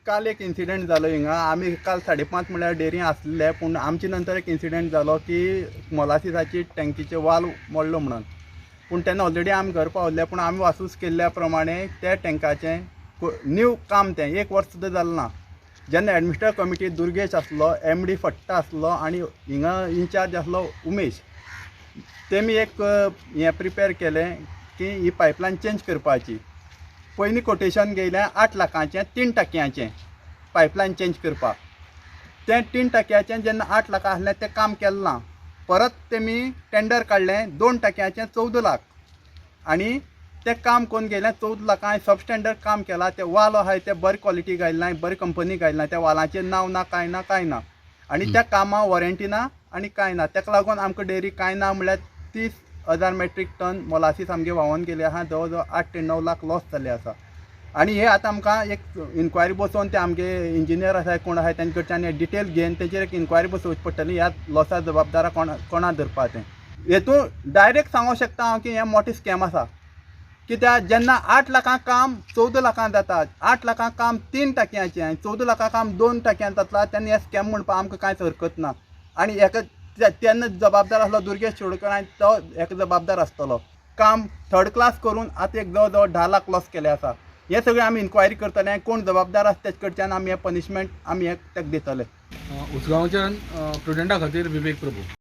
काल एक इन्सिडेंट जालो हिंगा. आमी काल 5:30 म्हळ्यार डेरी आसले, पूण आमचे नंतर एक इन्सिडेंट जालो की मोलासीसाची टँकीचे वाल मोडलो म्हणून. पूण तेन्ना ऑलरेडी आमी घर पावल्ले, पूण आमी वासूस केल्ल्या प्रमाणे त्या टँकाचें न्यू काम तें 1 वर्स सुद्दां जालें ना. जेन्ना एडमिनिस्ट्रेटिव्ह कमिटी दुर्गेश आसलो, MD फट्टा आसलो आनी हिंगा इन्चार्ज आसलो उमेश, तेमी एक हें प्रिपेर केलें की ही पायपलायन चेंज करपाची. पयलीं कोटेशन घेयलें 8 लाखाचें 3 टाकयांचें पायपलायन चेंज करपाक. तें 3 टाकयांचें जेन्ना 8 लाख आसलें तें काम केलें ना. परत तेमी टेंडर काडलें 2 टाकयांचें 14 लाख आनी तें काम कोन्न गेलें 14 लाखां. सबस्टँडर्ड काम केलां. ते वाल आहाय ते बरे क्वॉलिटी घायले ना, बरी कंपनी घायले ना. त्या वालाचेर नांव ना, कांय ना आनी त्या कामां वॉरंटी ना आनी कांय ना. ताका लागून आमकां डेरी कांय ना म्हळ्यार 30,000 मेट्रीक टन मोलासीस आमगे व्हांवून गेले आहा. जवळ जवळ 8 ते 9 लाख लॉस जाले आसा. आनी हे आतां आमकां एक इन्क्वायरी बसोवन ते आमगे इंजिनियर आसाय कोण आहाय तांचे कडच्यान हे डिटेल घेवन तेचेर एक इन्क्वायरी बसोवची पडटली. ह्या लॉसा जबाबदार कोणा धरपा तें. हेतून डायरेक्ट सांगूंक शकता हांव की हें मोटें स्कॅम आसा. कित्याक जेन्ना 8 लाखां काम 14 लाखां जाता, 8 लाखां काम 3 टाकयांचें आनी 14 लाखां काम 2 टाकयांत जातला, तेन्ना हें स्कॅम म्हणपाक आमकां कांयच हरकत ना. आनी हेका तेन्ना जबाबदार आसलो दुर्गेश शिरोडकर आनी तो हेका जबाबदार आसतलो. काम थर्ड क्लास करून आतां एक जवळ जवळ 10 लाख लॉस केले आसा. हे सगळें आमी इन्क्वायरी करतले. कोण जबाबदार आसा तेचे कडच्यान आमी हें पनिशमेंट आमी ताका दितले. उसगांवच्यान प्रुडंटा खातीर विवेक प्रभू.